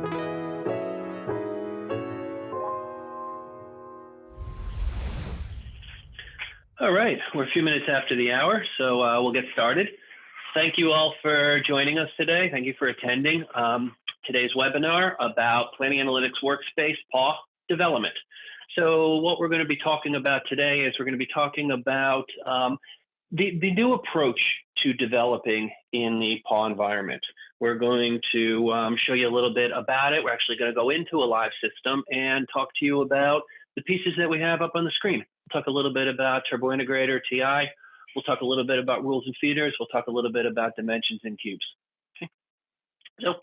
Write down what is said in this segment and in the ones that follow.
All right, we're a few minutes after the hour, so we'll get started. Thank you all for joining us today. Thank you for attending today's webinar about Planning Analytics Workspace PAW development. So what we're going to be talking about today is we're going to be talking about the new approach to developing in the PAW environment. We're going to show you a little bit about it. We're actually going to go into a live system and talk to you about the pieces that we have up on the screen. We'll talk a little bit about TurboIntegrator, TI. We'll talk a little bit about rules and feeders. We'll talk a little bit about dimensions and cubes. Okay. So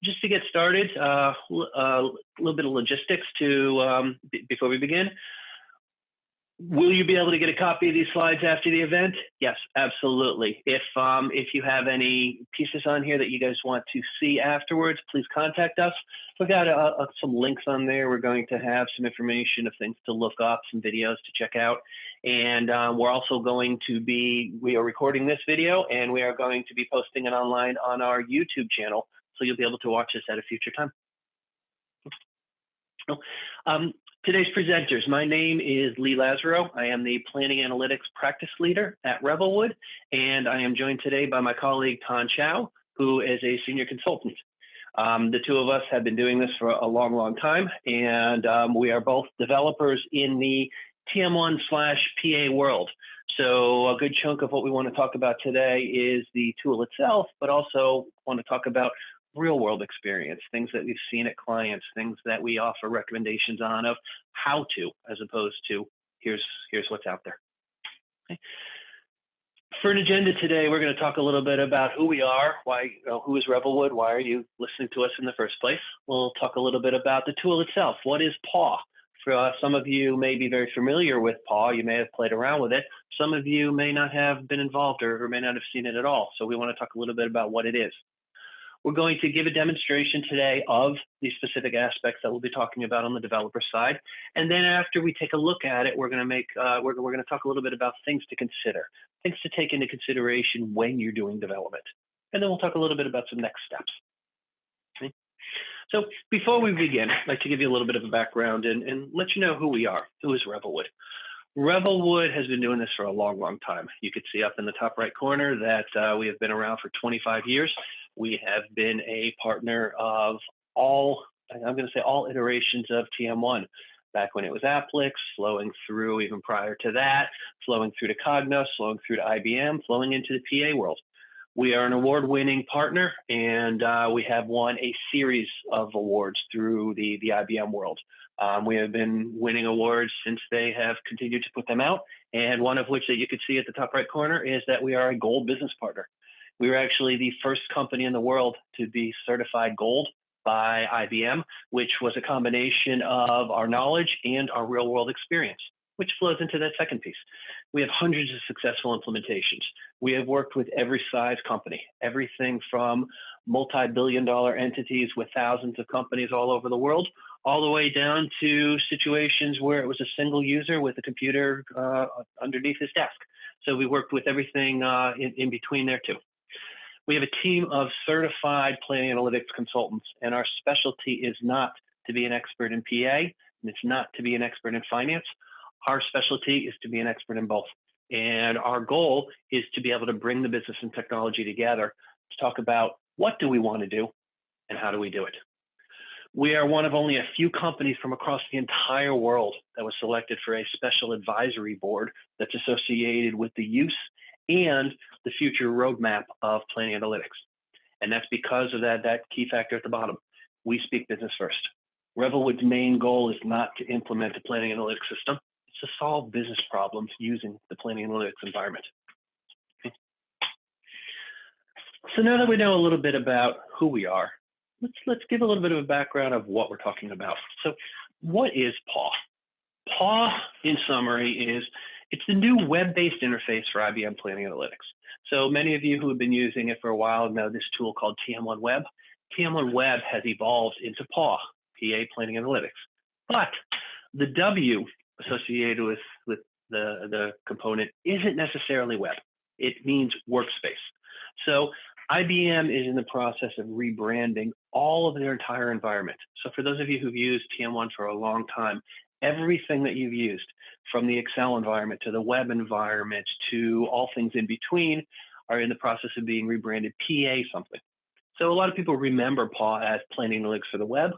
just to get started, a little bit of logistics before we begin. Will you be able to get a copy of these slides after the event? Yes, absolutely. If you have any pieces on here that you guys want to see afterwards, please contact us. We've got some links on there. We're going to have some information of things to look up, some videos to check out. And we're also going to we are recording this video and we are going to be posting it online on our YouTube channel. So you'll be able to watch this at a future time. Today's presenters, my name is Lee Lazaro. I am the Planning Analytics Practice Leader at Revelwood, and I am joined today by my colleague, Tan Chow, who is a Senior Consultant. The two of us have been doing this for a long, long time, and we are both developers in the TM1/PA world. So a good chunk of what we want to talk about today is the tool itself, but also want to talk about real world experience, things that we've seen at clients, things that we offer recommendations on of how to, as opposed to here's what's out there. Okay. For an agenda today, we're going to talk a little bit about who we are, who is Revelwood, why are you listening to us in the first place? We'll talk a little bit about the tool itself. What is PAW? For some of you may be very familiar with PAW. You may have played around with it. Some of you may not have been involved or may not have seen it at all. So we want to talk a little bit about what it is. We're going to give a demonstration today of the specific aspects that we'll be talking about on the developer side. And then after we take a look at it, we're going to talk a little bit about things to consider, things to take into consideration when you're doing development. And then we'll talk a little bit about some next steps. Okay. So before we begin, I'd like to give you a little bit of a background and let you know who we are. Who is Revelwood? Revelwood has been doing this for a long, long time. You could see up in the top right corner that we have been around for 25 years. We have been a partner of all iterations of TM1, back when it was Applix, flowing through even prior to that, flowing through to Cognos, flowing through to IBM, flowing into the PA world. We are an award-winning partner, and we have won a series of awards through the IBM world. We have been winning awards since they have continued to put them out, and one of which that you could see at the top right corner is that we are a gold business partner. We were actually the first company in the world to be certified gold by IBM, which was a combination of our knowledge and our real world experience, which flows into that second piece. We have hundreds of successful implementations. We have worked with every size company, everything from multi-billion-dollar entities with thousands of companies all over the world, all the way down to situations where it was a single user with a computer underneath his desk. So we worked with everything in between there too. We have a team of certified planning analytics consultants, and our specialty is not to be an expert in PA, and it's not to be an expert in finance. Our specialty is to be an expert in both. And our goal is to be able to bring the business and technology together to talk about what do we want to do and how do we do it. We are one of only a few companies from across the entire world that was selected for a special advisory board that's associated with the use and the future roadmap of planning analytics. And that's because of that key factor at the bottom. We speak business first. Revelwood's main goal is not to implement a planning analytics system. It's to solve business problems using the planning analytics environment. Okay. So now that we know a little bit about who we are, let's give a little bit of a background of what we're talking about. So what is PAW? PAW, in summary, it's the new web-based interface for IBM Planning Analytics. So many of you who have been using it for a while know this tool called TM1 Web. TM1 Web has evolved into PAW, PA Planning Analytics. But the W associated with the component isn't necessarily web. It means workspace. So IBM is in the process of rebranding all of their entire environment. So for those of you who've used TM1 for a long time, everything that you've used, from the Excel environment to the web environment to all things in between, are in the process of being rebranded PA something. So a lot of people remember PAW as Planning Analytics for the web,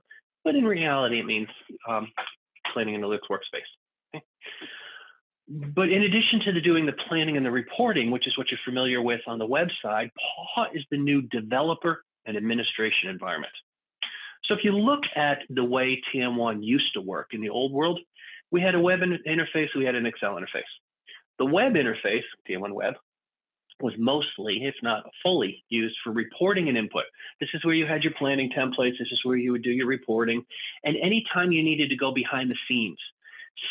but in reality, it means Planning Analytics Workspace. Okay? But in addition to doing the planning and the reporting, which is what you're familiar with on the website, PAW is the new developer and administration environment. So if you look at the way TM1 used to work in the old world, we had a web interface, we had an Excel interface. The web interface, TM1 Web, was mostly, if not fully, used for reporting and input. This is where you had your planning templates. This is where you would do your reporting. And anytime you needed to go behind the scenes,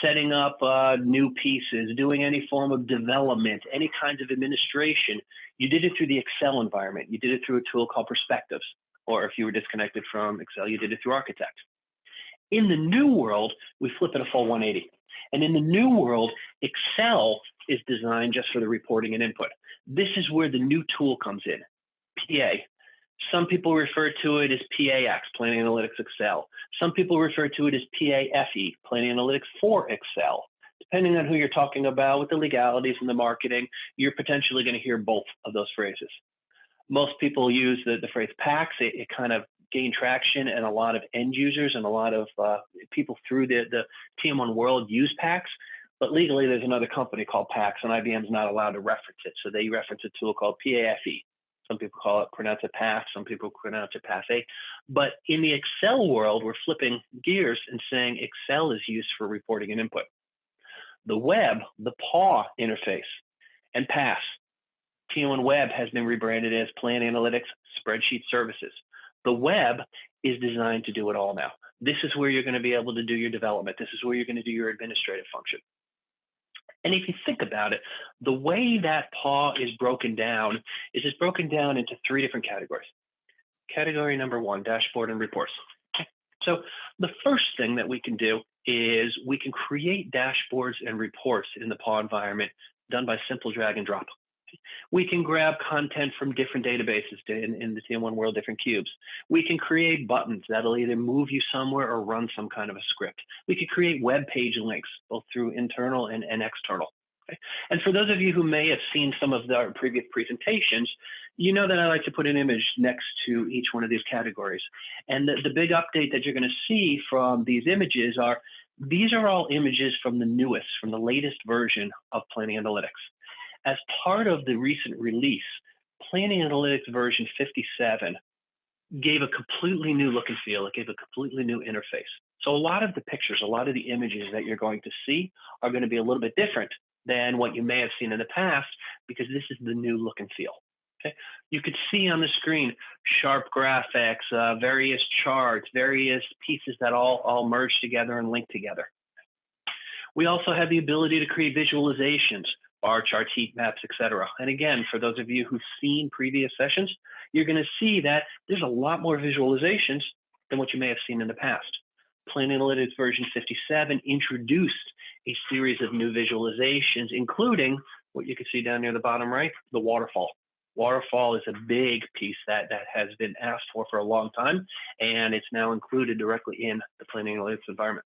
setting up new pieces, doing any form of development, any kinds of administration, you did it through the Excel environment. You did it through a tool called Perspectives. Or if you were disconnected from Excel, you did it through Architect. In the new world, we flip it a full 180. And in the new world, Excel is designed just for the reporting and input. This is where the new tool comes in, PA. Some people refer to it as PAX, Planning Analytics Excel. Some people refer to it as PAFE, Planning Analytics for Excel. Depending on who you're talking about with the legalities and the marketing, you're potentially going to hear both of those phrases. Most people use the phrase PAX. It kind of gained traction, and a lot of end users and a lot of people through the TM1 world use PAX. But legally, there's another company called PAX, and IBM's not allowed to reference it. So they reference a tool called PAFE. Some people pronounce it PAF, some people pronounce it PAFE. But in the Excel world, we're flipping gears and saying Excel is used for reporting and input. The web, the PAW interface, and PAS, TM1 Web has been rebranded as Planning Analytics Spreadsheet Services. The web is designed to do it all now. This is where you're going to be able to do your development. This is where you're going to do your administrative function. And if you think about it, the way that PAW is broken down is it's broken down into 3 different categories. Category number 1, dashboard and reports. Okay. So the first thing that we can do is we can create dashboards and reports in the PAW environment done by simple drag and drop. We can grab content from different databases in the TM1 world, different cubes. We can create buttons that'll either move you somewhere or run some kind of a script. We could create web page links, both through internal and external. Okay? And for those of you who may have seen some of our previous presentations, you know that I like to put an image next to each one of these categories. And the big update that you're going to see from these images are, these are all images from the newest, from the latest version of Planning Analytics. As part of the recent release, Planning Analytics version 57 gave a completely new look and feel. It gave a completely new interface. So a lot of the pictures, a lot of the images that you're going to see are going to be a little bit different than what you may have seen in the past, because this is the new look and feel. Okay? You could see on the screen sharp graphics, various charts, various pieces that all merge together and link together. We also have the ability to create visualizations, bar charts, heat maps, etc. And again, for those of you who've seen previous sessions, you're going to see that there's a lot more visualizations than what you may have seen in the past. Planning Analytics version 57 introduced a series of new visualizations, including what you can see down near the bottom right, the waterfall. Waterfall is a big piece that has been asked for a long time, and it's now included directly in the Planning Analytics environment.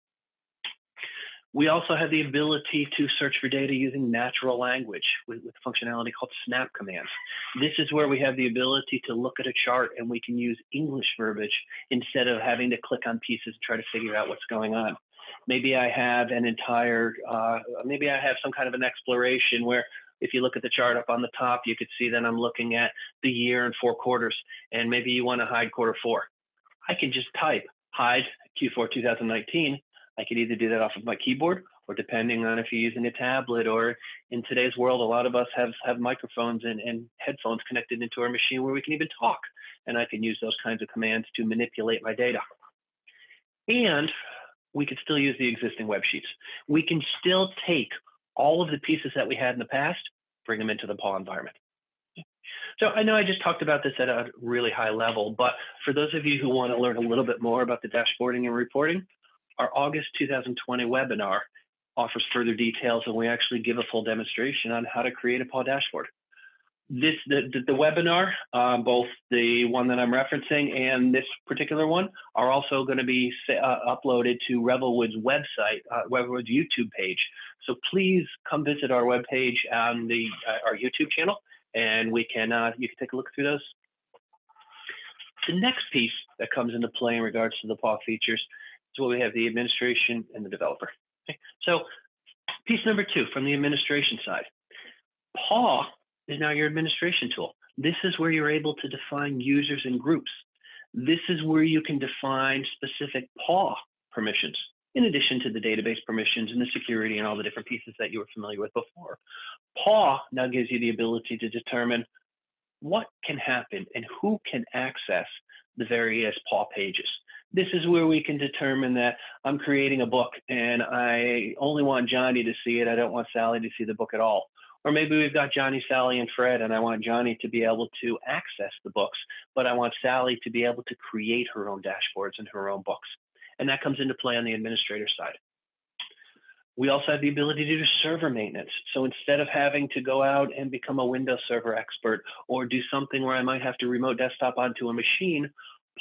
We also have the ability to search for data using natural language with functionality called snap commands. This is where we have the ability to look at a chart and we can use English verbiage instead of having to click on pieces and try to figure out what's going on. Maybe I have an entire, maybe I have some kind of an exploration where if you look at the chart up on the top, you could see that I'm looking at the year and 4 quarters, and maybe you want to hide Q4. I can just type hide Q4 2019. I could either do that off of my keyboard, or depending on if you're using a tablet, or in today's world, a lot of us have microphones and headphones connected into our machine where we can even talk. And I can use those kinds of commands to manipulate my data. And we could still use the existing web sheets. We can still take all of the pieces that we had in the past, bring them into the PAW environment. So I know I just talked about this at a really high level, but for those of you who want to learn a little bit more about the dashboarding and reporting, our August 2020 webinar offers further details, and we actually give a full demonstration on how to create a PAW dashboard. the webinar, both the one that I'm referencing and this particular one, are also going to be uploaded to Revelwood's website, Revelwood's YouTube page. So please come visit our webpage on our YouTube channel, and you can take a look through those. The next piece that comes into play in regards to the PAW features is what we have: the administration and the developer. Okay. So piece number 2 from the administration side, PAW is now your administration tool. This is where you're able to define users and groups. This is where you can define specific PAW permissions, in addition to the database permissions and the security and all the different pieces that you were familiar with before. PAW now gives you the ability to determine what can happen and who can access the various PAW pages. This is where we can determine that I'm creating a book and I only want Johnny to see it. I don't want Sally to see the book at all. Or maybe we've got Johnny, Sally, and Fred, and I want Johnny to be able to access the books, but I want Sally to be able to create her own dashboards and her own books. And that comes into play on the administrator side. We also have the ability to do server maintenance. So instead of having to go out and become a Windows Server expert or do something where I might have to remote desktop onto a machine,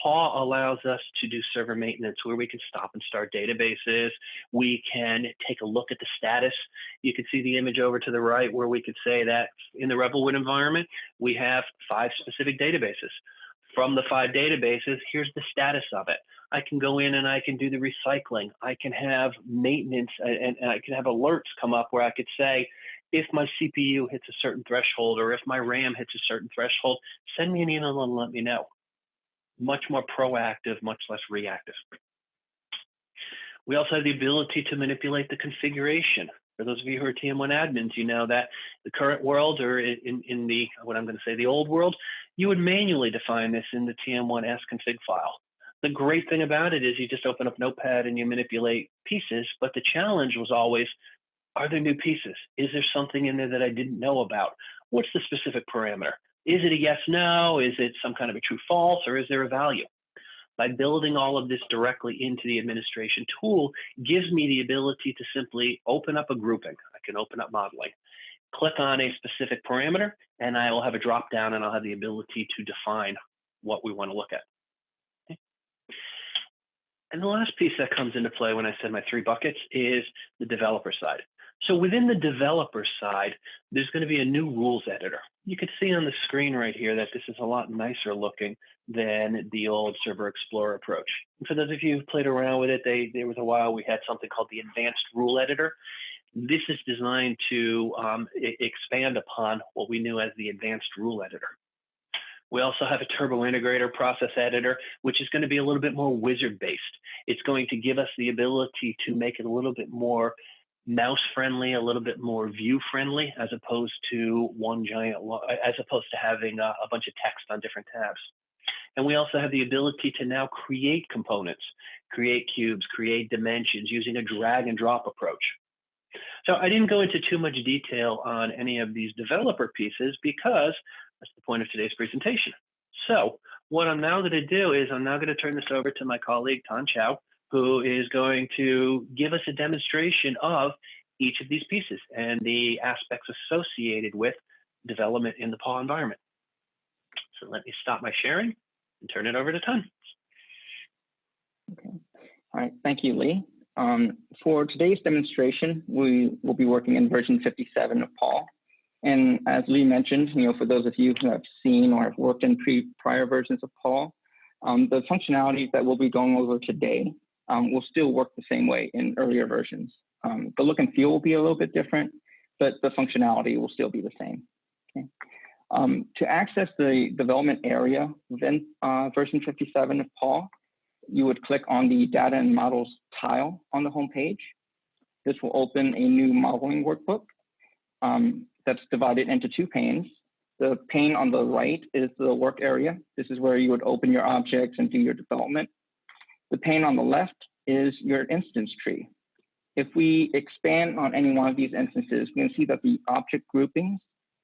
PAW allows us to do server maintenance where we can stop and start databases. We can take a look at the status. You can see the image over to the right where we could say that in the Revelwood environment, we have 5 specific databases. From the 5 databases, here's the status of it. I can go in and I can do the recycling. I can have maintenance and I can have alerts come up where I could say, if my CPU hits a certain threshold or if my RAM hits a certain threshold, send me an email and let me know. Much more proactive, much less reactive. We also have the ability to manipulate the configuration. For those of you who are TM1 admins, you know that the current world, or in the, what I'm going to say, the old world, you would manually define this in the TM1 config file. The great thing about it is you just open up Notepad and you manipulate pieces, but the challenge was always, are there new pieces? Is there something in there that I didn't know about? What's the specific parameter? Is it a yes, no? Is it some kind of a true false, or is there a value? By building all of this directly into the administration tool gives me the ability to simply open up a grouping. I can open up modeling, click on a specific parameter, and I will have a drop down and I'll have the ability to define what we want to look at. Okay. And the last piece that comes into play when I said my 3 buckets is the developer side. So within the developer side, there's going to be a new rules editor. You can see on the screen right here that this is a lot nicer looking than the old Server Explorer approach. And for those of you who played around with it, there was a while we had something called the Advanced Rule Editor. This is designed to expand upon what we knew as the Advanced Rule Editor. We also have a TurboIntegrator process editor, which is going to be a little bit more wizard-based. It's going to give us the ability to make it a little bit more mouse-friendly, a little bit more view-friendly, as opposed to having a bunch of text on different tabs. And we also have the ability to now create components, create cubes, create dimensions using a drag and drop approach. So I didn't go into too much detail on any of these developer pieces because that's the point of today's presentation. So what I'm now going to do is I'm now going to turn this over to my colleague, Tan Chow, who is going to give us a demonstration of each of these pieces and the aspects associated with development in the PAW environment. So let me stop my sharing and turn it over to Tan. Okay. All right. Thank you, Lee. For today's demonstration, we will be working in version 57 of PAW. And as Lee mentioned, for those of you who have seen or have worked in prior versions of PAW, the functionalities that we'll be going over today will still work the same way in earlier versions. The look and feel will be a little bit different, but the functionality will still be the same. Okay. To access the development area within version 57 of PAW, you would click on the Data and Models tile on the home page. This will open a new modeling workbook that's divided into 2 panes. The pane on the right is the work area. This is where you would open your objects and do your development. The pane on the left is your instance tree. If we expand on any one of these instances, we can see that the object groupings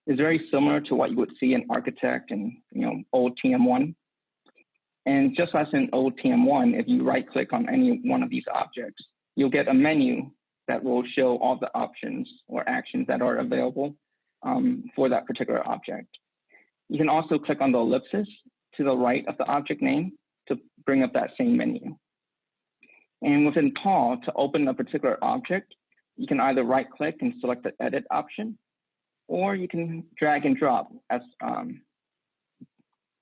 is very similar to what you would see in Architect and old TM1. And just as in old TM1, if you right-click on any one of these objects, you'll get a menu that will show all the options or actions that are available for that particular object. You can also click on the ellipsis to the right of the object name to bring up that same menu. And within Paul, to open a particular object, you can either right-click and select the Edit option, or you can drag and drop, as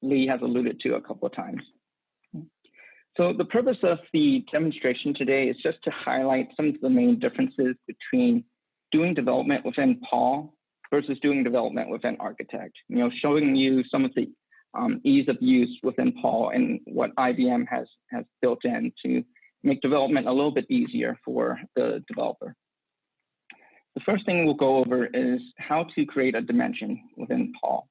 Lee has alluded to a couple of times. So the purpose of the demonstration today is just to highlight some of the main differences between doing development within Paul versus doing development within Architect. Showing you some of the ease of use within Paul and what IBM has built in to make development a little bit easier for the developer. The first thing we'll go over is how to create a dimension within Paul.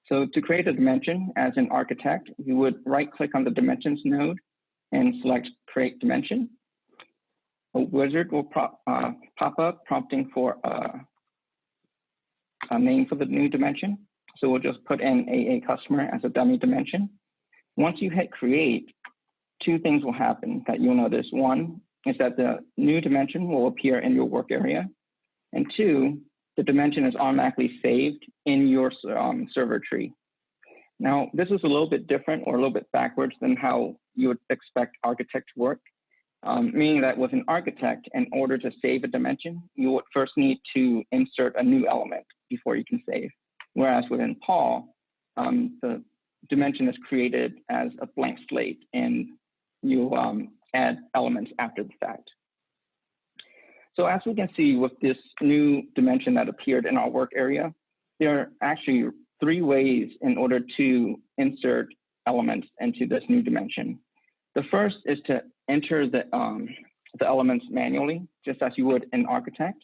So to create a dimension as an architect, you would right-click on the Dimensions node and select Create Dimension. A wizard will pop up prompting for a name for the new dimension. So we'll just put in AA Customer as a dummy dimension. Once you hit Create, two things will happen that you'll notice. One is that the new dimension will appear in your work area. And two, the dimension is automatically saved in your server tree. Now, this is a little bit different or a little bit backwards than how you would expect Architect to work, meaning that with an Architect, in order to save a dimension, you would first need to insert a new element before you can save. Whereas within Paul, the dimension is created as a blank slate, and you add elements after the fact. So as we can see with this new dimension that appeared in our work area, there are actually 3 ways in order to insert elements into this new dimension. The first is to enter the elements manually, just as you would in Architect.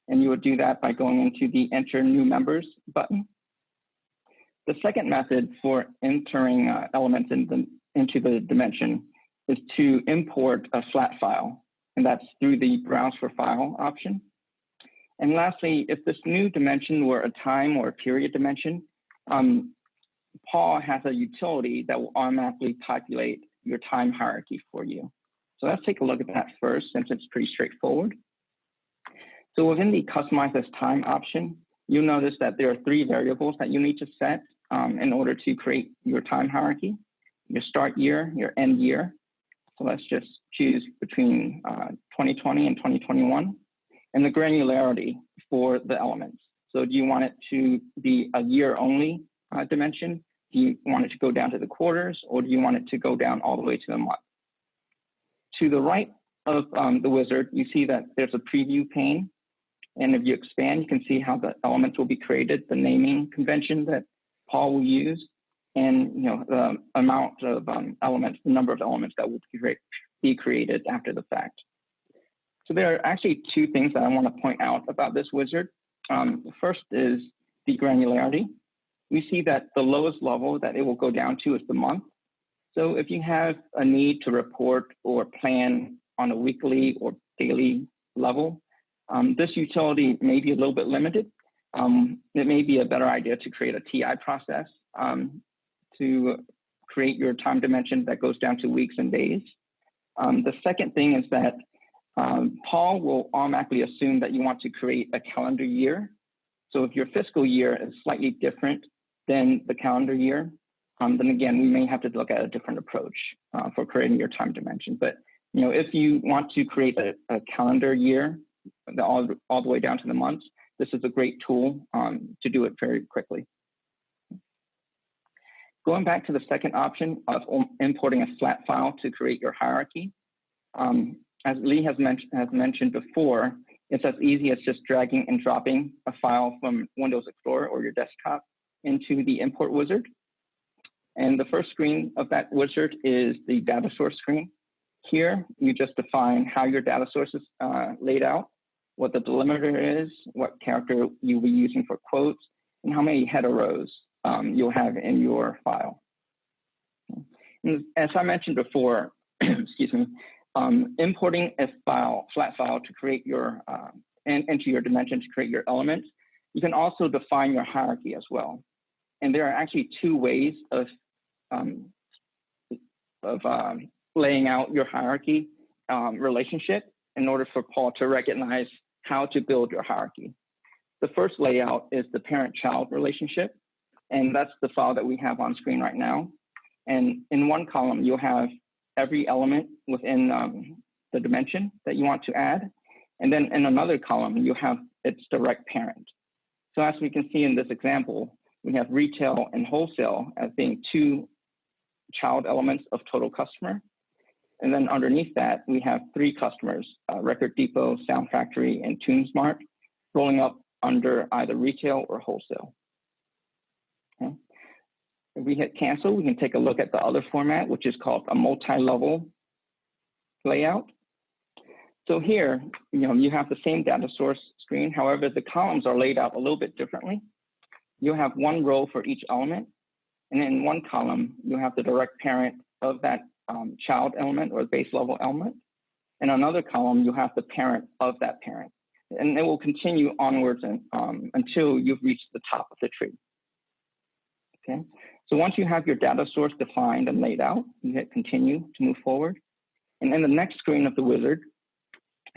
And you would do that by going into the Enter New Members button. The second method for entering elements into the dimension is to import a flat file, and that's through the Browse for File option. And lastly, if this new dimension were a time or a period dimension, Paul has a utility that will automatically populate your time hierarchy for you. So let's take a look at that first, since it's pretty straightforward. So within the Customize as Time option, you'll notice that there are 3 variables that you need to set in order to create your time hierarchy: your start year, your end year. So let's just choose between 2020 and 2021, and the granularity for the elements. So do you want it to be a year only dimension? Do you want it to go down to the quarters, or do you want it to go down all the way to the month? To the right of the wizard, you see that there's a preview pane. And if you expand, you can see how the elements will be created, the naming convention that Paul will use, and the amount of elements, the number of elements that will be created after the fact. So there are actually 2 things that I want to point out about this wizard. The first is the granularity. We see that the lowest level that it will go down to is the month. So if you have a need to report or plan on a weekly or daily level, this utility may be a little bit limited. It may be a better idea to create a TI process to create your time dimension that goes down to weeks and days. The second thing is that Paul will automatically assume that you want to create a calendar year. So if your fiscal year is slightly different than the calendar year, then again, we may have to look at a different approach for creating your time dimension. But if you want to create a calendar year all the way down to the months, this is a great tool to do it very quickly. Going back to the second option of importing a flat file to create your hierarchy, as Lee has mentioned before, it's as easy as just dragging and dropping a file from Windows Explorer or your desktop into the import wizard. And the first screen of that wizard is the data source screen. Here, you just define how your data source is laid out, what the delimiter is, what character you'll be using for quotes, and how many header rows you'll have in your file. And as I mentioned before, excuse me, importing a flat file to create your, into your dimension to create your elements, you can also define your hierarchy as well. And there are actually 2 ways of laying out your hierarchy relationship in order for Paul to recognize how to build your hierarchy. The first layout is the parent-child relationship. And that's the file that we have on screen right now. And in one column, you'll have every element within the dimension that you want to add. And then in another column, you have its direct parent. So as we can see in this example, we have retail and wholesale as being two child elements of total customer. And then underneath that, we have three customers, Record Depot, Sound Factory, and TuneSmart, rolling up under either retail or wholesale. Okay. If we hit cancel, we can take a look at the other format, which is called a multi-level layout. So here, you have the same data source screen. However, the columns are laid out a little bit differently. You have one row for each element. And in one column, you have the direct parent of that child element or base level element. In another column, you have the parent of that parent. And it will continue onwards until you've reached the top of the tree. Okay. So once you have your data source defined and laid out, you hit continue to move forward. And in the next screen of the wizard,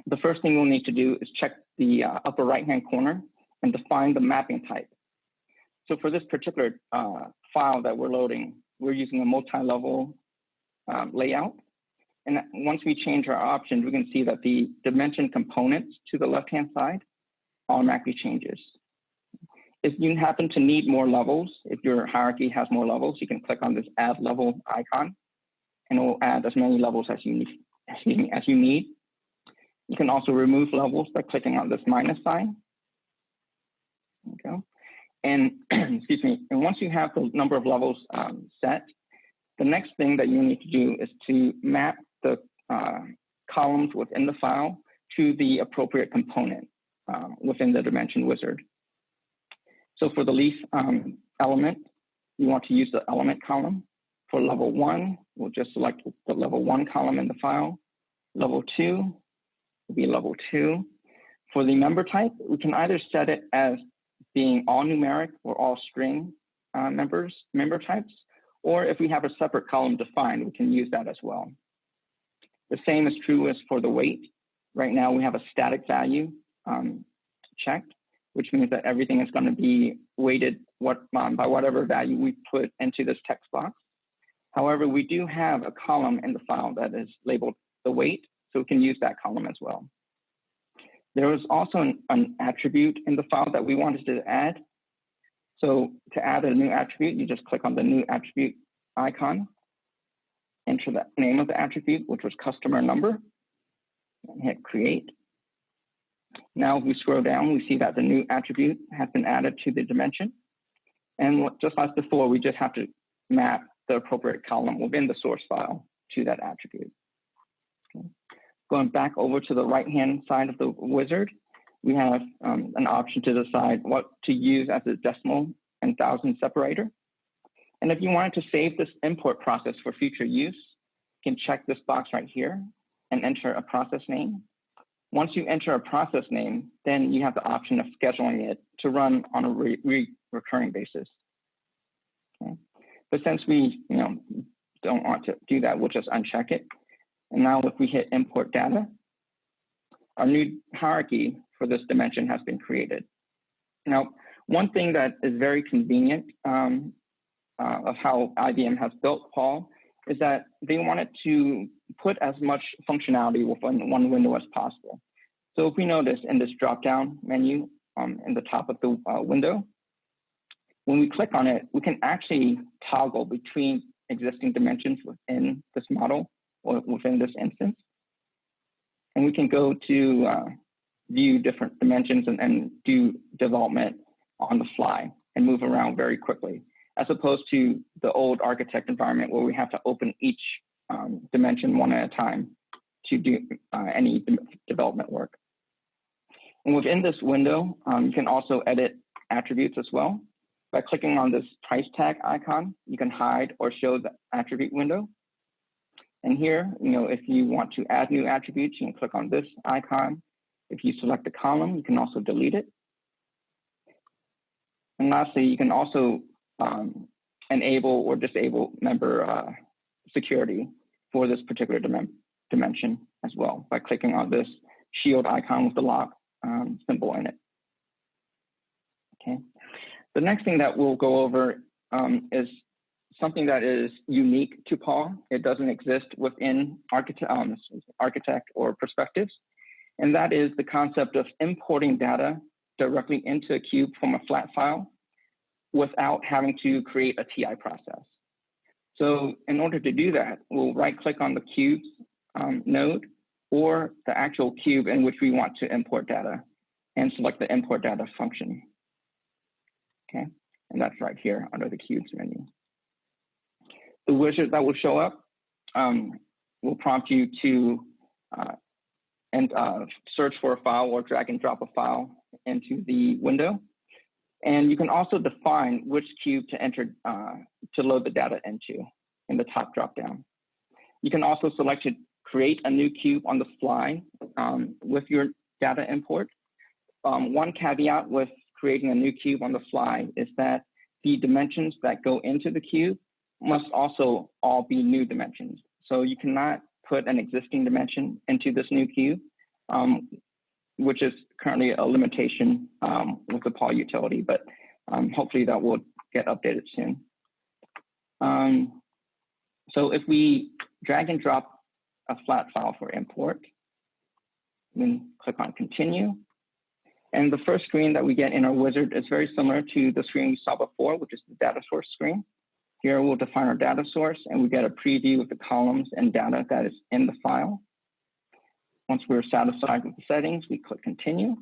the first thing we'll need to do is check the upper right-hand corner and define the mapping type. So for this particular file that we're loading, we're using a multi-level layout. And once we change our options, we can see that the dimension components to the left-hand side automatically changes. If you happen to need more levels, if your hierarchy has more levels, you can click on this add level icon, and it will add as many levels as you need. You can also remove levels by clicking on this minus sign. Okay. And excuse me. And once you have the number of levels set, the next thing that you need to do is to map the columns within the file to the appropriate component within the dimension wizard. So for the leaf element, you want to use the element column. For level 1, we'll just select the level 1 column in the file. Level 2 will be level 2. For the member type, we can either set it as being all numeric or all string member types, or if we have a separate column defined, we can use that as well. The same is true as for the weight. Right now, we have a static value checked, which means that everything is going to be weighted by whatever value we put into this text box. However, we do have a column in the file that is labeled the weight, so we can use that column as well. There was also an attribute in the file that we wanted to add. So to add a new attribute, you just click on the new attribute icon, enter the name of the attribute, which was customer number, and hit create. Now, if we scroll down, we see that the new attribute has been added to the dimension. And just like before, we just have to map the appropriate column within the source file to that attribute. Okay. Going back over to the right-hand side of the wizard, we have an option to decide what to use as a decimal and thousand separator. And if you wanted to save this import process for future use, you can check this box right here and enter a process name. Once you enter a process name, then you have the option of scheduling it to run on a recurring basis. Okay. But since we don't want to do that, we'll just uncheck it. And now if we hit import data, our new hierarchy for this dimension has been created. Now, one thing that is very convenient of how IBM has built Paul is that they wanted to put as much functionality within one window as possible. So if we notice in this drop-down menu in the top of the window, when we click on it, we can actually toggle between existing dimensions within this model or within this instance. And we can go to view different dimensions and do development on the fly and move around very quickly, as opposed to the old architect environment where we have to open each dimension one at a time to do any development work. And within this window, you can also edit attributes as well. By clicking on this price tag icon, you can hide or show the attribute window. And here, if you want to add new attributes, you can click on this icon. If you select a column, you can also delete it. And lastly, you can also enable or disable member security for this particular dimension as well by clicking on this shield icon with the lock symbol in it. Okay. The next thing that we'll go over is something that is unique to Paul. It doesn't exist within Architect or Perspectives, and that is the concept of importing data directly into a cube from a flat file without having to create a TI process. So in order to do that, we'll right-click on the cubes node or the actual cube in which we want to import data and select the import data function. Okay, and that's right here under the cubes menu. The wizard that will show up will prompt you to search for a file or drag and drop a file into the window. And you can also define which cube to enter to load the data into in the top dropdown. You can also select to create a new cube on the fly with your data import. One caveat with creating a new cube on the fly is that the dimensions that go into the cube must also all be new dimensions. So you cannot put an existing dimension into this new cube, which is currently a limitation with the Paul utility, but hopefully that will get updated soon. So if we drag and drop a flat file for import, then click on continue. And the first screen that we get in our wizard is very similar to the screen we saw before, which is the data source screen. Here we'll define our data source and we get a preview of the columns and data that is in the file. Once we're satisfied with the settings, we click continue.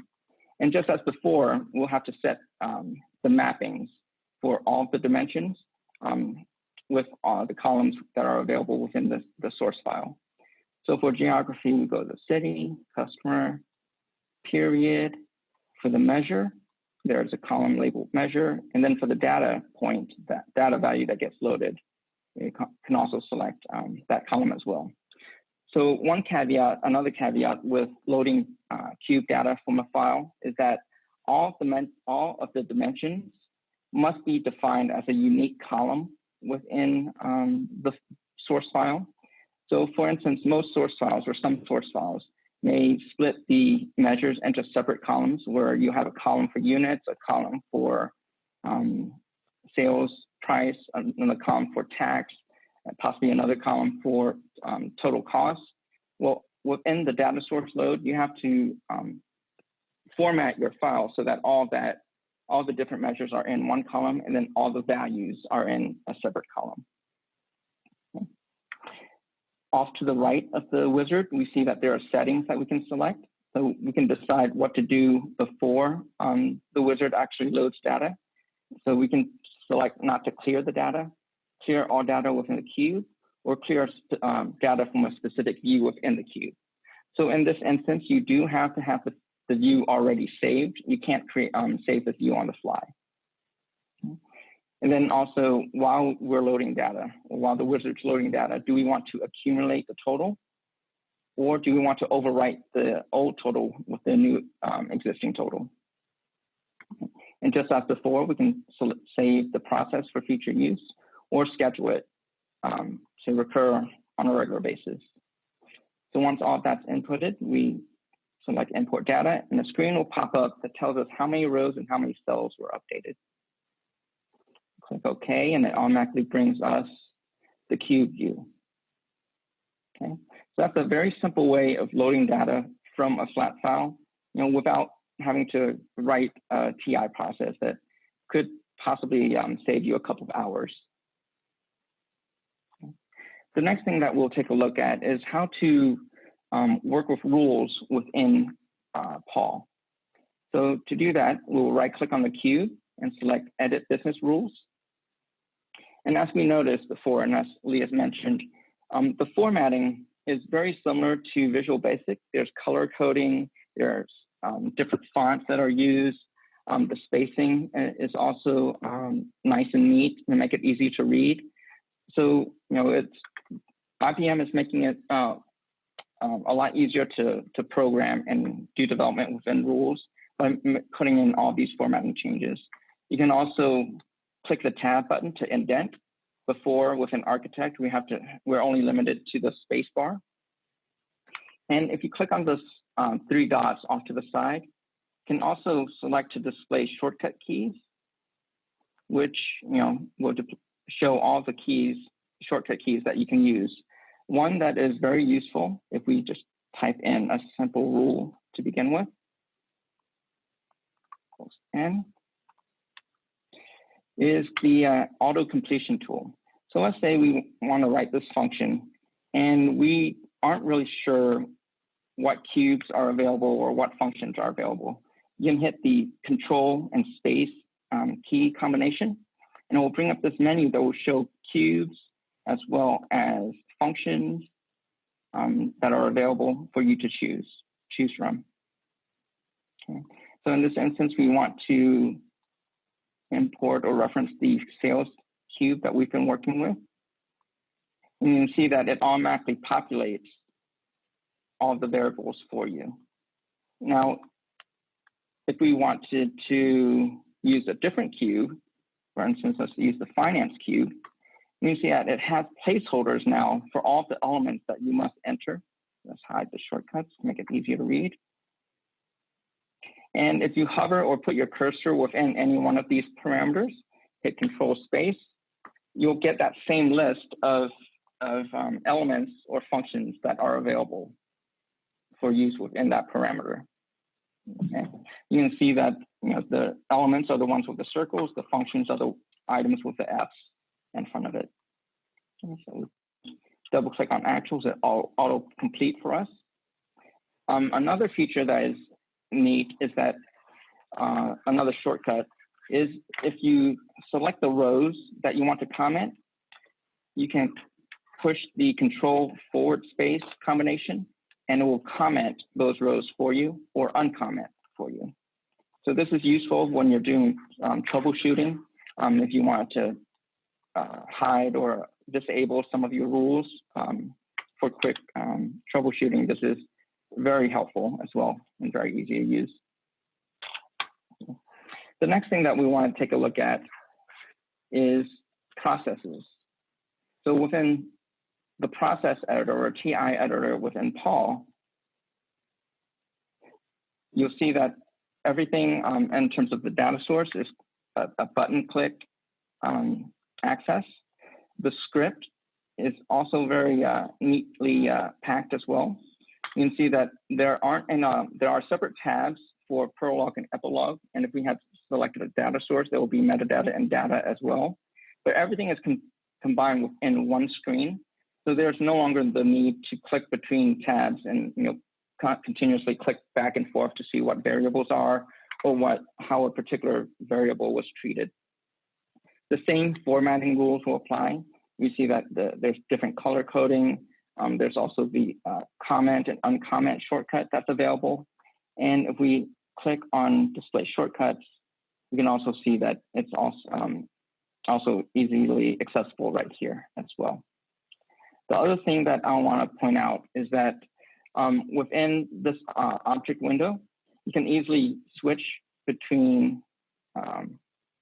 And just as before, we'll have to set the mappings for all the dimensions with the columns that are available within the source file. So for geography, we go to city, customer, period. For the measure, there's a column labeled measure. And then for the data point, that data value that gets loaded, you can also select that column as well. So another caveat with loading cube data from a file is that all of the dimensions must be defined as a unique column within the source file. So for instance, most source files or some source files may split the measures into separate columns where you have a column for units, a column for sales price, another column for tax, and possibly another column for total cost. Well, within the data source load, you have to format your file so that all the different measures are in one column and then all the values are in a separate column. Okay. Off to the right of the wizard, we see that there are settings that we can select. So we can decide what to do before the wizard actually loads data. So we can select not to clear the data, clear all data within the cube, or clear data from a specific view within the cube. So in this instance, you do have to have the view already saved. You can't save the view on the fly. And then also, while we're loading data, or while the wizard's loading data, do we want to accumulate the total? Or do we want to overwrite the old total with the new existing total? And just as before, we can save the process for future use or schedule it to recur on a regular basis. So once all that's inputted, we select import data, and the screen will pop up that tells us how many rows and how many cells were updated. Click OK, and it automatically brings us the cube view. Okay, so that's a very simple way of loading data from a flat file, without having to write a TI process that could possibly save you a couple of hours. Okay. The next thing that we'll take a look at is how to work with rules within Paul. So to do that, we'll right-click on the cube and select Edit Business Rules. And as we noticed before, and as Lee has mentioned, the formatting is very similar to Visual Basic. There's color coding, there's different fonts that are used. The spacing is also nice and neat and make it easy to read. So, IBM is making it a lot easier to program and do development within rules by putting in all these formatting changes. You can also click the tab button to indent. Before, with an architect, we're only limited to the space bar. And if you click on those 3 dots off to the side, you can also select to display shortcut keys. which will show all the keys, shortcut keys that you can use. One that is very useful if we just type in a simple rule to begin with. Close N. Is the auto completion tool. So let's say we want to write this function and we aren't really sure what cubes are available or what functions are available. You can hit the Control and Space key combination, and it will bring up this menu that will show cubes as well as functions that are available for you to choose from. Okay. So in this instance, we want to import or reference the sales cube that we've been working with. And you can see that it automatically populates all of the variables for you. Now, if we wanted to use a different cube, for instance, let's use the finance cube, you can see that it has placeholders now for all of the elements that you must enter. Let's hide the shortcuts to make it easier to read. And if you hover or put your cursor within any one of these parameters, hit Control Space, you'll get that same list of elements or functions that are available for use within that parameter. Okay. You can see that the elements are the ones with the circles, the functions are the items with the F's in front of it. Okay, so double click on actuals, it auto complete for us. Another feature that is neat is that another shortcut is if you select the rows that you want to comment, you can push the Control/Space combination and it will comment those rows for you or uncomment for you. So this is useful when you're doing troubleshooting. If you want to hide or disable some of your rules for quick troubleshooting, this is very helpful as well and very easy to use. The next thing that we want to take a look at is processes. So within the process editor or TI editor within Paul, you'll see that everything in terms of the data source is a button click access. The script is also very neatly packed as well. You can see that there are separate tabs for prologue and epilogue, and if we have selected a data source, there will be metadata and data as well. But everything is combined within one screen, so there's no longer the need to click between tabs and continuously click back and forth to see what variables are or how a particular variable was treated. The same formatting rules will apply. We see that there's different color coding. There's also the comment and uncomment shortcut that's available. And if we click on display shortcuts, we can also see that it's also easily accessible right here as well. The other thing that I want to point out is that within this object window, you can easily switch between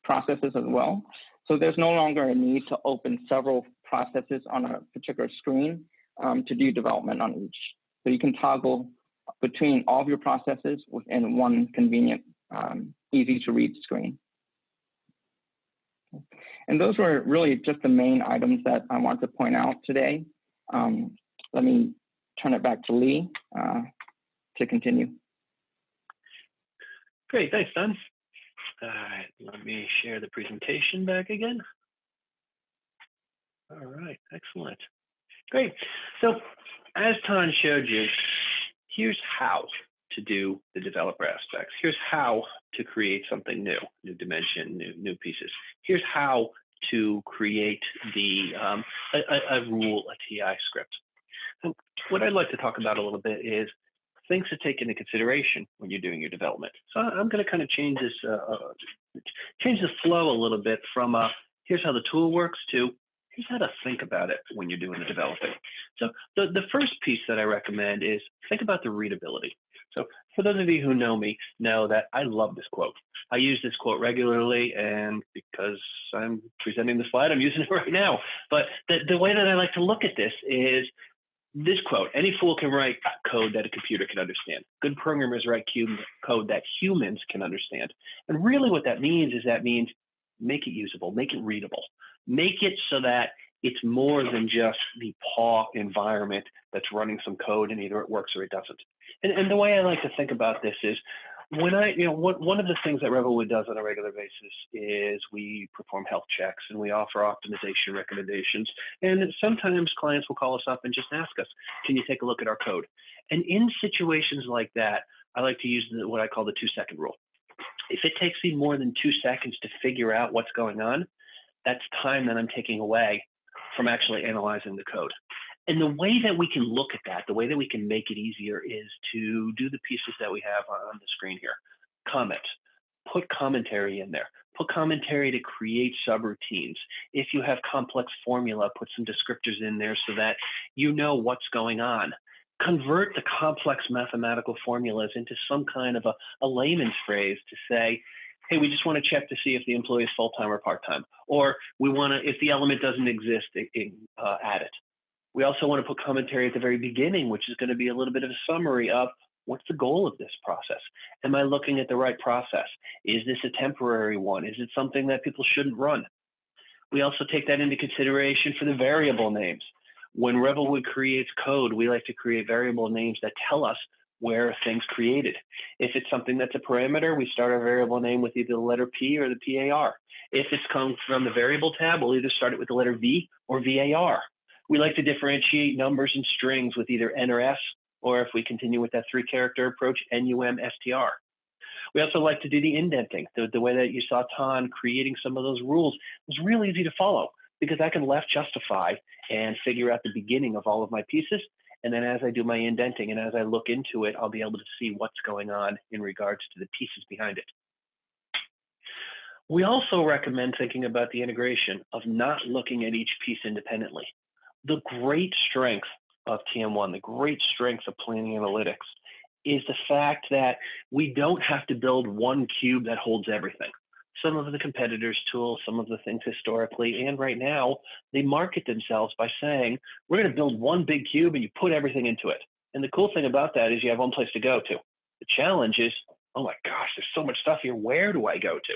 processes as well. So there's no longer a need to open several processes on a particular screen to do development on each. So you can toggle between all of your processes within one convenient, easy to read screen. And those were really just the main items that I want to point out today. Let me turn it back to Lee to continue. Great, thanks, Don. All right, let me share the presentation back again. All right, excellent. Great. So as Ton showed you, here's how to do the developer aspects. Here's how to create something new dimension, new pieces. Here's how to create the a rule, a TI script. So what I'd like to talk about a little bit is things to take into consideration when you're doing your development. So I'm going to kind of change the flow a little bit from here's how the tool works to here's how to think about it when you're doing the developing. So the first piece that I recommend is think about the readability. So for those of you who know me, know that I love this quote. I use this quote regularly, and because I'm presenting the slide, I'm using it right now. But the way that I like to look at this is this quote: any fool can write code that a computer can understand. Good programmers write code that humans can understand. And really what that means is make it usable, make it readable, make it so that it's more than just the paw environment that's running some code and either it works or it doesn't. And the way I like to think about this is when one of the things that Revelwood does on a regular basis is we perform health checks and we offer optimization recommendations. And sometimes clients will call us up and just ask us, can you take a look at our code? And in situations like that, I like to use what I call the 2-second rule. If it takes me more than 2 seconds to figure out what's going on, that's time that I'm taking away from actually analyzing the code. And the way that we can look at that, the way that we can make it easier is to do the pieces that we have on the screen here. Comments, put commentary in there. Put commentary to create subroutines. If you have complex formula, put some descriptors in there so that you know what's going on. Convert the complex mathematical formulas into some kind of a layman's phrase to say, hey, we just want to check to see if the employee is full-time or part-time, or we want to, if the element doesn't exist, add it. We also want to put commentary at the very beginning, which is going to be a little bit of a summary of what's the goal of this process? Am I looking at the right process? Is this a temporary one? Is it something that people shouldn't run? We also take that into consideration for the variable names. When Revelwood creates code, we like to create variable names that tell us where things created. If it's something that's a parameter, we start our variable name with either the letter P or the PAR. If it's come from the variable tab, we'll either start it with the letter V or VAR. We like to differentiate numbers and strings with either N or S, or if we continue with that 3-character approach, NUM-STR. We also like to do the indenting. The way that you saw Ton creating some of those rules was really easy to follow because I can left justify and figure out the beginning of all of my pieces. And then as I do my indenting and as I look into it, I'll be able to see what's going on in regards to the pieces behind it. We also recommend thinking about the integration of not looking at each piece independently. The great strength of TM1, the great strength of planning analytics is the fact that we don't have to build one cube that holds everything. Some of the competitors' tools, some of the things historically, and right now, they market themselves by saying, we're going to build one big cube and you put everything into it. And the cool thing about that is you have one place to go to. The challenge is, oh my gosh, there's so much stuff here. Where do I go to?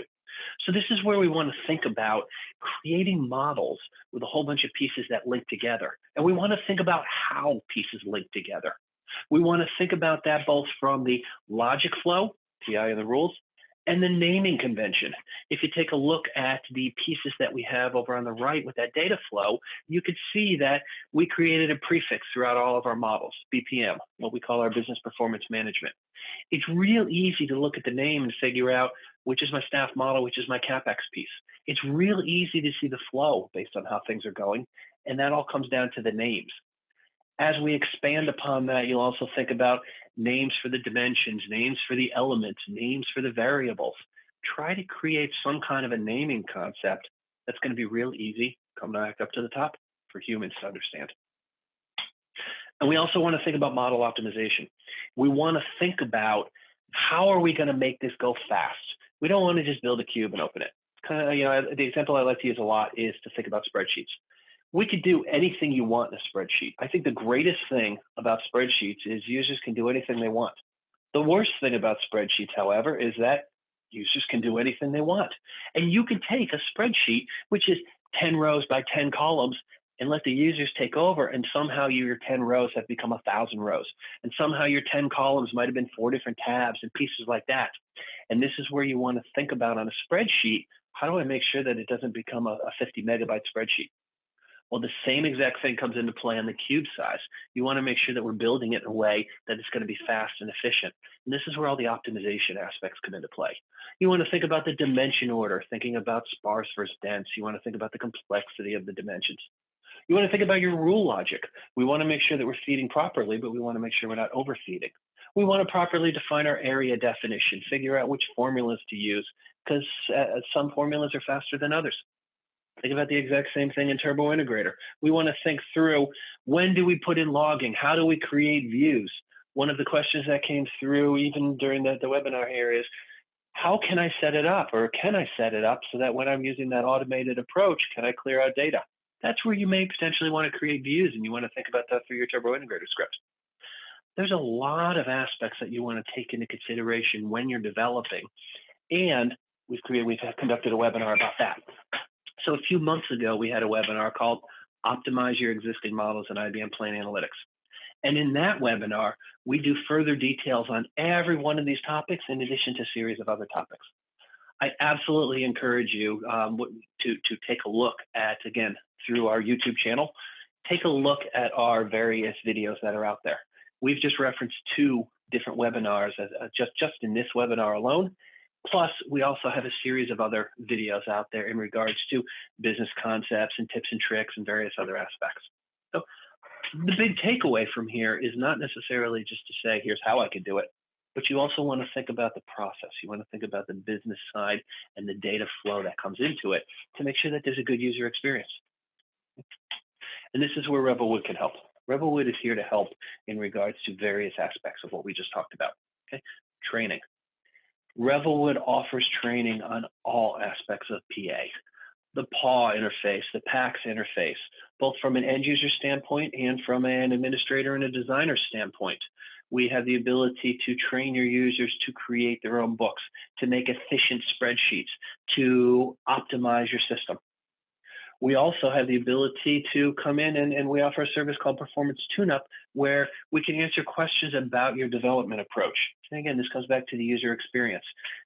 So this is where we want to think about creating models with a whole bunch of pieces that link together. And we want to think about how pieces link together. We want to think about that both from the logic flow, TI and the rules, and the naming convention. If you take a look at the pieces that we have over on the right with that data flow, you could see that we created a prefix throughout all of our models, BPM, what we call our business performance management. It's real easy to look at the name and figure out which is my staff model, which is my CapEx piece. It's real easy to see the flow based on how things are going, and that all comes down to the names. As we expand upon that, you'll also think about names for the dimensions, names for the elements, names for the variables. Try to create some kind of a naming concept that's going to be real easy, come back up to the top, for humans to understand. And we also want to think about model optimization. We want to think about how are we going to make this go fast? We don't want to just build a cube and open it. The example I like to use a lot is to think about spreadsheets. We could do anything you want in a spreadsheet. I think the greatest thing about spreadsheets is users can do anything they want. The worst thing about spreadsheets, however, is that users can do anything they want. And you can take a spreadsheet, which is 10 rows by 10 columns, and let the users take over, and somehow your 10 rows have become 1,000 rows. And somehow your 10 columns might have been 4 different tabs and pieces like that. And this is where you want to think about on a spreadsheet, how do I make sure that it doesn't become a 50 megabyte spreadsheet? Well, the same exact thing comes into play on the cube size. You want to make sure that we're building it in a way that it's going to be fast and efficient. And this is where all the optimization aspects come into play. You want to think about the dimension order, thinking about sparse versus dense. You want to think about the complexity of the dimensions. You want to think about your rule logic. We want to make sure that we're feeding properly, but we want to make sure we're not overfeeding. We want to properly define our area definition, figure out which formulas to use, because some formulas are faster than others. Think about the exact same thing in TurboIntegrator. We want to think through, when do we put in logging? How do we create views? One of the questions that came through even during the webinar here is, how can I set it up? Or can I set it up so that when I'm using that automated approach, can I clear out data? That's where you may potentially want to create views, and you want to think about that through your TurboIntegrator script. There's a lot of aspects that you want to take into consideration when you're developing. And we've conducted a webinar about that. So a few months ago, we had a webinar called Optimize Your Existing Models in IBM Planning Analytics. And in that webinar, we do further details on every one of these topics in addition to a series of other topics. I absolutely encourage you to take a look at, again, through our YouTube channel, take a look at our various videos that are out there. We've just referenced 2 different webinars just in this webinar alone. Plus, we also have a series of other videos out there in regards to business concepts and tips and tricks and various other aspects. So the big takeaway from here is not necessarily just to say, here's how I can do it, but you also want to think about the process. You want to think about the business side and the data flow that comes into it to make sure that there's a good user experience. And this is where Revelwood can help. Revelwood is here to help in regards to various aspects of what we just talked about. Okay, training. Revelwood offers training on all aspects of PA. The PAW interface, the PAX interface, both from an end user standpoint and from an administrator and a designer standpoint. We have the ability to train your users to create their own books, to make efficient spreadsheets, to optimize your system. We also have the ability to come in and we offer a service called Performance Tune-Up, where we can answer questions about your development approach. And again, this comes back to the user experience.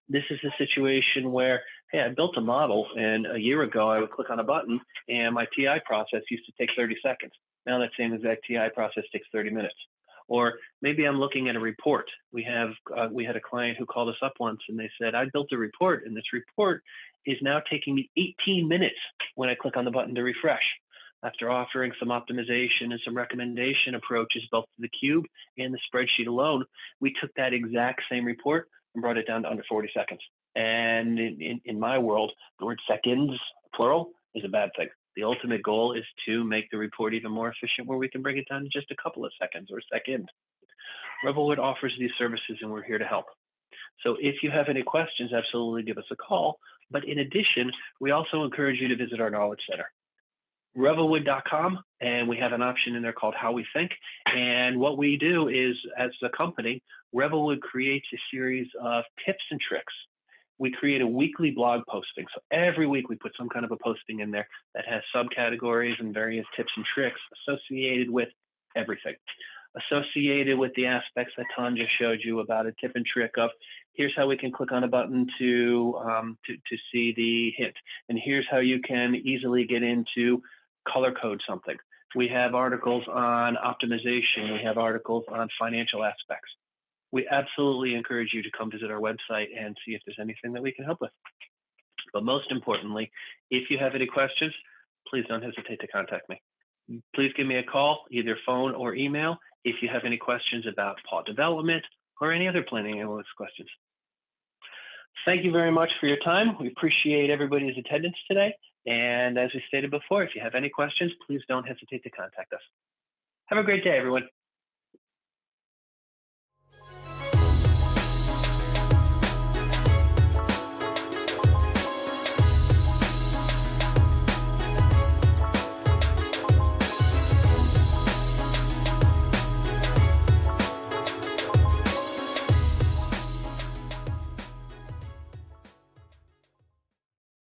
This is a situation where, hey, I built a model and a year ago I would click on a button and my TI process used to take 30 seconds. Now that same exact TI process takes 30 minutes. Or maybe I'm looking at a report. We had a client who called us up once and they said, I built a report and this report is now taking me 18 minutes when I click on the button to refresh. After offering some optimization and some recommendation approaches, both to the cube and the spreadsheet alone, we took that exact same report and brought it down to under 40 seconds. And in my world, the word seconds, plural, is a bad thing. The ultimate goal is to make the report even more efficient, where we can bring it down to just a couple of seconds or a second. Revelwood offers these services and we're here to help. So if you have any questions, absolutely give us a call. But in addition, we also encourage you to visit our Knowledge Center, revelwood.com, and we have an option in there called How We Think. And what we do is, as a company, Revelwood creates a series of tips and tricks. We create a weekly blog posting. So every week we put some kind of a posting in there that has subcategories and various tips and tricks associated with everything. Associated with the aspects that Ton just showed you about a tip and trick of, here's how we can click on a button to see the hint. And here's how you can easily get into color code something. We have articles on optimization. We have articles on financial aspects. We absolutely encourage you to come visit our website and see if there's anything that we can help with. But most importantly, if you have any questions, please don't hesitate to contact me. Please give me a call, either phone or email, if you have any questions about PAW development or any other planning analytics questions. Thank you very much for your time. We appreciate everybody's attendance today. And as we stated before, if you have any questions, please don't hesitate to contact us. Have a great day, everyone.